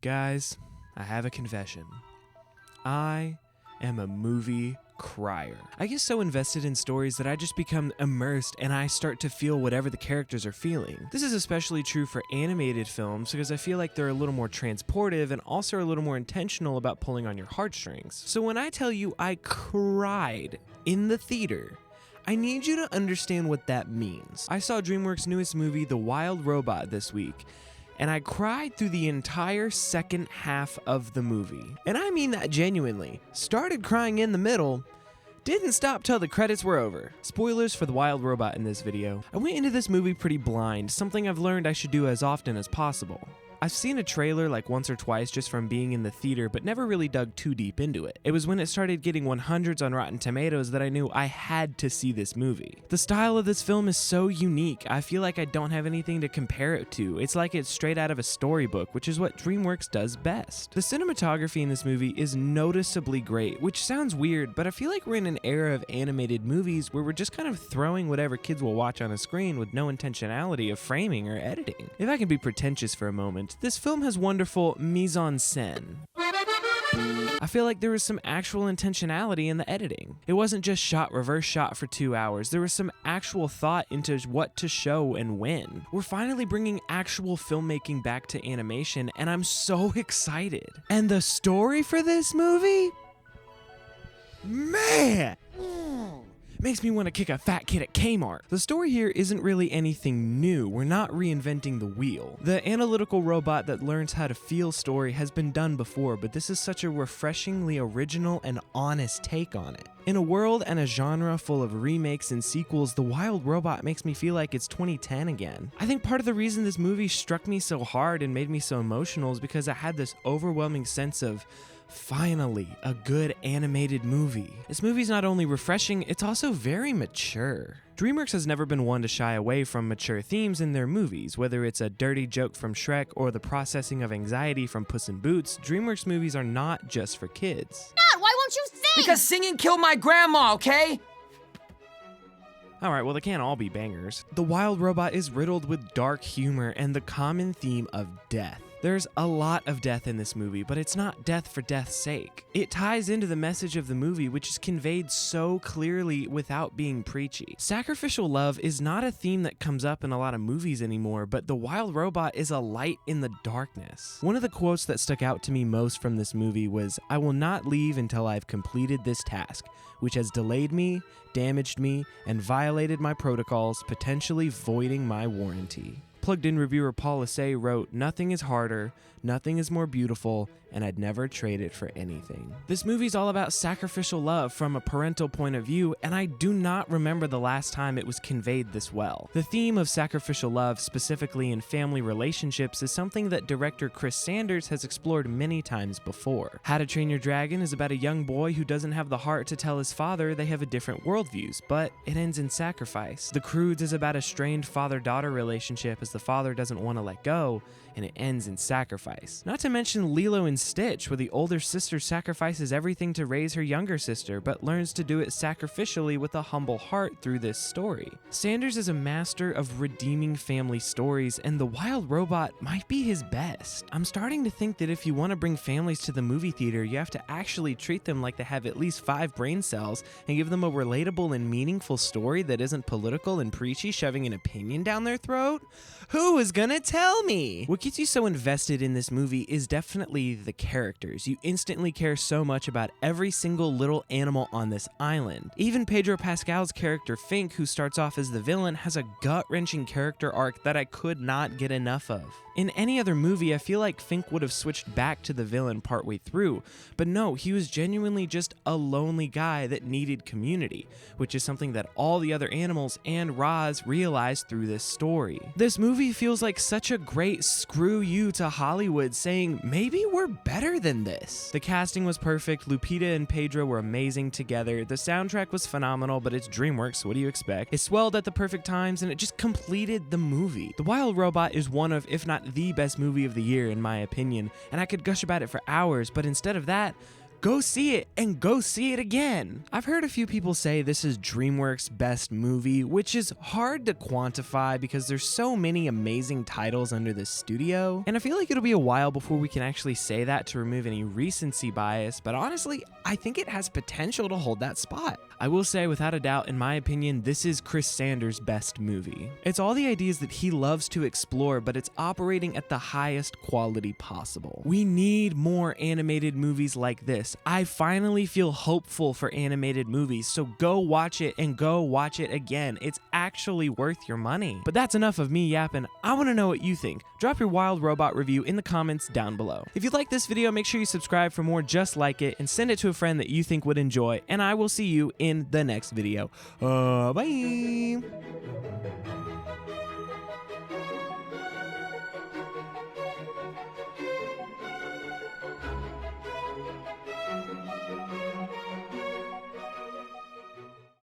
Guys, I have a confession. I am a movie crier. I get so invested in stories that I just become immersed and I start to feel whatever the characters are feeling. This is especially true for animated films because I feel like they're a little more transportive and also a little more intentional about pulling on your heartstrings. So when I tell you I cried in the theater, I need you to understand what that means. I saw Dreamworks' newest movie, The Wild Robot, this week, and I cried through the entire second half of the movie. And I mean that genuinely. Started crying in the middle, didn't stop till the credits were over. Spoilers for The Wild Robot in this video. I went into this movie pretty blind, something I've learned I should do as often as possible. I've seen a trailer like once or twice just from being in the theater, but never really dug too deep into it. It was when it started getting 100s on Rotten Tomatoes that I knew I had to see this movie. The style of this film is so unique, I feel like I don't have anything to compare it to. It's like it's straight out of a storybook, which is what Dreamworks does best. The cinematography in this movie is noticeably great, which sounds weird, but I feel like we're in an era of animated movies where we're just kind of throwing whatever kids will watch on a screen with no intentionality of framing or editing. If I can be pretentious for a moment, this film has wonderful mise-en-scène. I feel like there was some actual intentionality in the editing. It wasn't just shot, reverse shot for 2 hours. There was some actual thought into what to show and when. We're finally bringing actual filmmaking back to animation, and I'm so excited. And the story for this movie? Man! Makes me want to kick a fat kid at Kmart. The story here isn't really anything new. We're not reinventing the wheel. The analytical robot that learns how to feel story has been done before, but this is such a refreshingly original and honest take on it. In a world and a genre full of remakes and sequels, The Wild Robot makes me feel like it's 2010 again. I think part of the reason this movie struck me so hard and made me so emotional is because I had this overwhelming sense of finally, a good animated movie. This movie's not only refreshing, it's also very mature. Dreamworks has never been one to shy away from mature themes in their movies. Whether it's a dirty joke from Shrek or the processing of anxiety from Puss in Boots, Dreamworks movies are not just for kids. Dad, why won't you sing? Because singing killed my grandma, okay? Alright, well they can't all be bangers. The Wild Robot is riddled with dark humor and the common theme of death. There's a lot of death in this movie, but it's not death for death's sake. It ties into the message of the movie, which is conveyed so clearly without being preachy. Sacrificial love is not a theme that comes up in a lot of movies anymore, but The Wild Robot is a light in the darkness. One of the quotes that stuck out to me most from this movie was, "I will not leave until I've completed this task, which has delayed me, damaged me, and violated my protocols, potentially voiding my warranty." Plugged-in reviewer Paul Assay wrote, "Nothing is harder, nothing is more beautiful, and I'd never trade it for anything." This movie's all about sacrificial love from a parental point of view, and I do not remember the last time it was conveyed this well. The theme of sacrificial love, specifically in family relationships, is something that director Chris Sanders has explored many times before. How to Train Your Dragon is about a young boy who doesn't have the heart to tell his father they have a different worldviews, but it ends in sacrifice. The Croods is about a strained father-daughter relationship as the father doesn't want to let go, and it ends in sacrifice. Not to mention Lilo and Stitch, where the older sister sacrifices everything to raise her younger sister, but learns to do it sacrificially with a humble heart through this story. Sanders is a master of redeeming family stories, and The Wild Robot might be his best. I'm starting to think that if you want to bring families to the movie theater, you have to actually treat them like they have at least 5 brain cells and give them a relatable and meaningful story that isn't political and preachy, shoving an opinion down their throat. Who is gonna tell me? What gets you so invested in this movie is definitely the characters. You instantly care so much about every single little animal on this island. Even Pedro Pascal's character Fink, who starts off as the villain, has a gut-wrenching character arc that I could not get enough of. In any other movie, I feel like Fink would have switched back to the villain partway through, but no, he was genuinely just a lonely guy that needed community, which is something that all the other animals and Roz realized through this story. This movie feels like such a great screw you to Hollywood, saying, maybe we're better than this. The casting was perfect, Lupita and Pedro were amazing together, the soundtrack was phenomenal, but it's Dreamworks, so what do you expect? It swelled at the perfect times, and it just completed the movie. The Wild Robot is one of, if not the best movie of the year in my opinion, and I could gush about it for hours, but instead of that, go see it and go see it again. I've heard a few people say this is Dreamworks' best movie, which is hard to quantify because there's so many amazing titles under this studio, and I feel like it'll be a while before we can actually say that to remove any recency bias, but honestly, I think it has potential to hold that spot. I will say, without a doubt, in my opinion, this is Chris Sanders' best movie. It's all the ideas that he loves to explore, but it's operating at the highest quality possible. We need more animated movies like this. I finally feel hopeful for animated movies, so go watch it and go watch it again. It's actually worth your money. But that's enough of me yapping. I want to know what you think. Drop your Wild Robot review in the comments down below. If you like this video, make sure you subscribe for more just like it and send it to a friend that you think would enjoy, and I will see you in the next video. Bye!